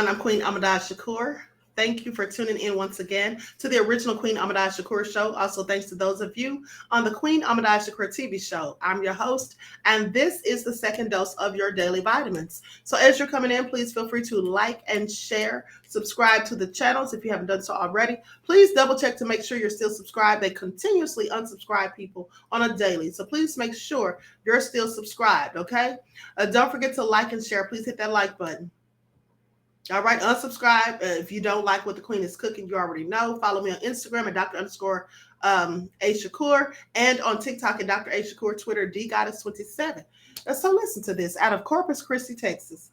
everyone. I'm Queen Ahmadiyyah Shakur. Thank you for tuning in once again to the original Queen Ahmadiyyah Shakur show. Also, thanks to those of you on the Queen Ahmadiyyah Shakur TV show. I'm your host, and this is the second dose of your daily vitamins. So as you're coming in, please feel free to like and share, subscribe to the channels if you haven't done so already. Please double check to make sure you're still subscribed. They continuously unsubscribe people on a daily. So please make sure you're still subscribed, okay? Don't forget to like and share. Please hit that like button. All right, unsubscribe. If you don't like what the Queen is cooking, you already know. Follow me on Instagram at Dr._A.Shakur and on TikTok at Dr. A. Shakur, Twitter, DGoddess27. So listen to this out of Corpus Christi, Texas.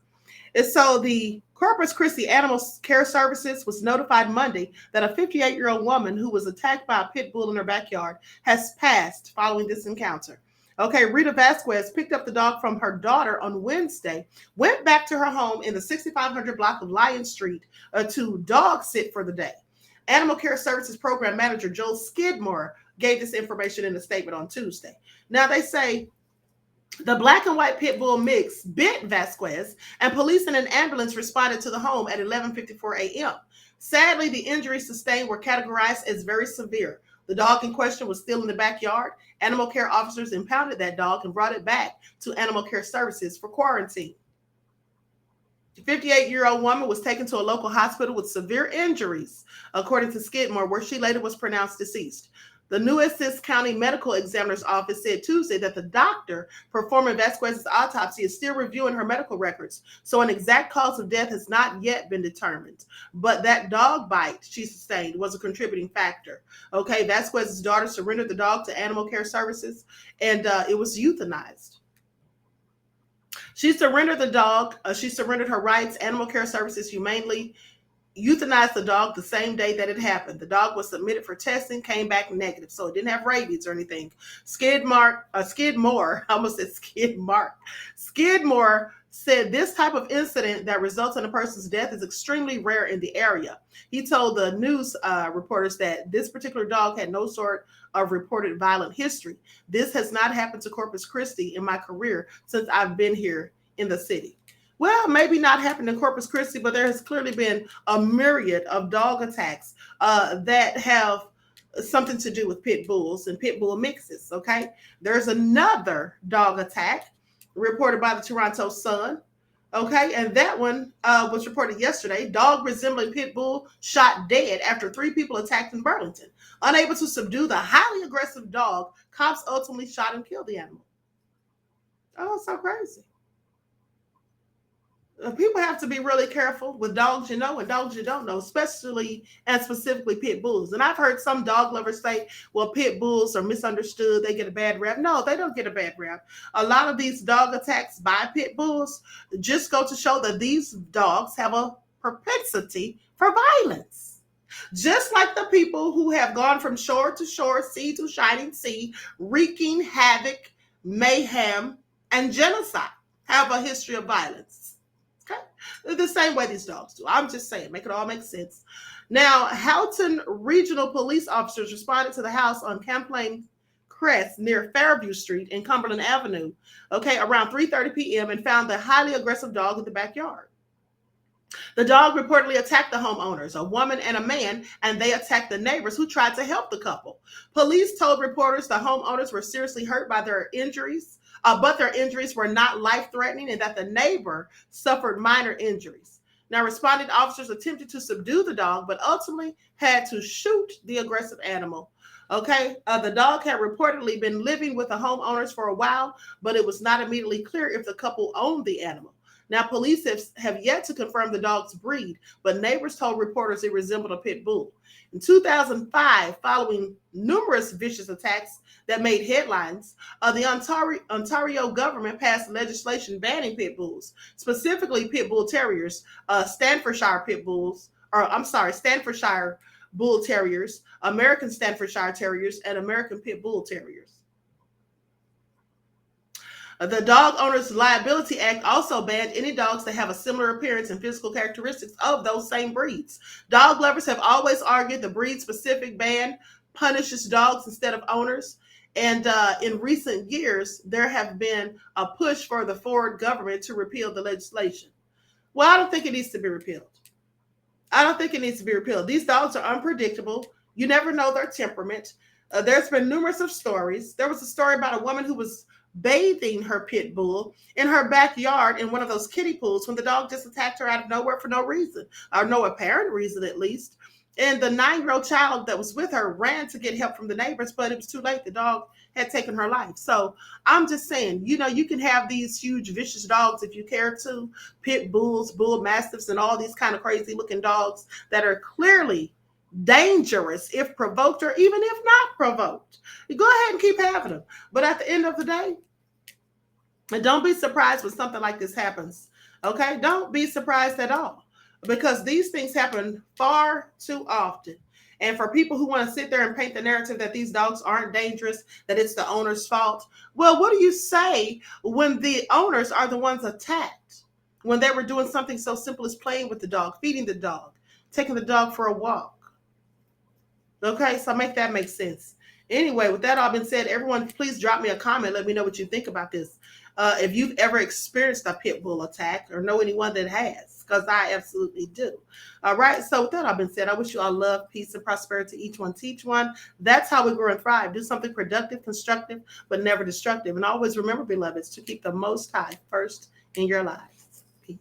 And so the Corpus Christi Animal Care Services was notified Monday that a 58-year-old woman who was attacked by a pit bull in her backyard has passed following this encounter. Okay, Rita Vasquez picked up the dog from her daughter on Wednesday, went back to her home in the 6500 block of Lyon Street to dog sit for the day. Animal Care Services Program Manager Joel Skidmore gave this information in a statement on Tuesday. Now, they say the black and white pit bull mix bit Vasquez, and police and an ambulance responded to the home at 11:54 a.m. Sadly, the injuries sustained were categorized as very severe. The dog in question was still in the backyard. Animal care officers impounded that dog and brought it back to Animal Care Services for quarantine. The 58-year-old woman was taken to a local hospital with severe injuries, according to Skidmore, where she later was pronounced deceased. The Nueces County Medical Examiner's Office said Tuesday that the doctor performing Vasquez's autopsy is still reviewing her medical records, so an exact cause of death has not yet been determined. But that dog bite she sustained was a contributing factor. Okay, Vasquez's daughter surrendered the dog to Animal Care Services, and it was euthanized. She surrendered the dog. She surrendered her rights. Animal Care Services humanely euthanized the dog the same day that it happened. The dog was submitted for testing, came back negative, so it didn't have rabies or anything. Skidmore said this type of incident that results in a person's death is extremely rare in the area. He told the news reporters that this particular dog had no sort of reported violent history. This has not happened to Corpus Christi in my career since I've been here in the city. Well, maybe not happened in Corpus Christi, but there has clearly been a myriad of dog attacks that have something to do with pit bulls and pit bull mixes, okay? There's another dog attack reported by the Toronto Sun, okay? And that one was reported yesterday. Dog resembling pit bull shot dead after 3 people attacked in Burlington. Unable to subdue the highly aggressive dog, cops ultimately shot and killed the animal. Oh, so crazy. People have to be really careful with dogs you know and dogs you don't know, especially and specifically pit bulls. And I've heard some dog lovers say, well, pit bulls are misunderstood. They get a bad rap. No, they don't get a bad rap. A lot of these dog attacks by pit bulls just go to show that these dogs have a propensity for violence. Just like the people who have gone from shore to shore, sea to shining sea, wreaking havoc, mayhem, and genocide have a history of violence. Okay, the same way these dogs do. I'm just saying, make it all make sense. Now, Houghton Regional Police officers responded to the house on Champlain Crest near Fairview Street and Cumberland Avenue, okay, around 3:30 p.m. and found the highly aggressive dog in the backyard. The dog reportedly attacked the homeowners, a woman and a man, and they attacked the neighbors who tried to help the couple. Police told reporters the homeowners were seriously hurt by their injuries, but their injuries were not life-threatening and that the neighbor suffered minor injuries. Now, responding officers attempted to subdue the dog, but ultimately had to shoot the aggressive animal. Okay, the dog had reportedly been living with the homeowners for a while, but it was not immediately clear if the couple owned the animal. Now, police have yet to confirm the dog's breed, but neighbors told reporters it resembled a pit bull. In 2005, following numerous vicious attacks that made headlines, the Ontario government passed legislation banning pit bulls, specifically pit bull terriers, Staffordshire Bull Terriers, American Staffordshire Terriers, and American Pit Bull Terriers. The Dog Owners Liability Act also banned any dogs that have a similar appearance and physical characteristics of those same breeds. Dog lovers have always argued the breed-specific ban punishes dogs instead of owners. And in recent years, there have been a push for the Ford government to repeal the legislation. Well, I don't think it needs to be repealed. I don't think it needs to be repealed. These dogs are unpredictable. You never know their temperament. There's been numerous of stories. There was a story about a woman who was bathing her pit bull in her backyard in one of those kiddie pools when the dog just attacked her out of nowhere for no reason, or no apparent reason at least. And the 9-year-old child that was with her ran to get help from the neighbors, but it was too late. The dog had taken her life. So I'm just saying, you can have these huge, vicious dogs if you care to, pit bulls, bull mastiffs, and all these kind of crazy looking dogs that are clearly dangerous if provoked or even if not provoked. You go ahead and keep having them. But at the end of the day, and don't be surprised when something like this happens. Okay? Don't be surprised at all because these things happen far too often. And for people who want to sit there and paint the narrative that these dogs aren't dangerous, that it's the owner's fault, well, what do you say when the owners are the ones attacked? When they were doing something so simple as playing with the dog, feeding the dog, taking the dog for a walk. Okay, so make that make sense. Anyway, with that all been said, everyone, please drop me a comment. Let me know what you think about this. If you've ever experienced a pit bull attack or know anyone that has, because I absolutely do. All right, so with that all been said, I wish you all love, peace, and prosperity. Each one teach one. That's how we grow and thrive. Do something productive, constructive, but never destructive. And always remember, beloveds, to keep the Most High first in your lives. Peace.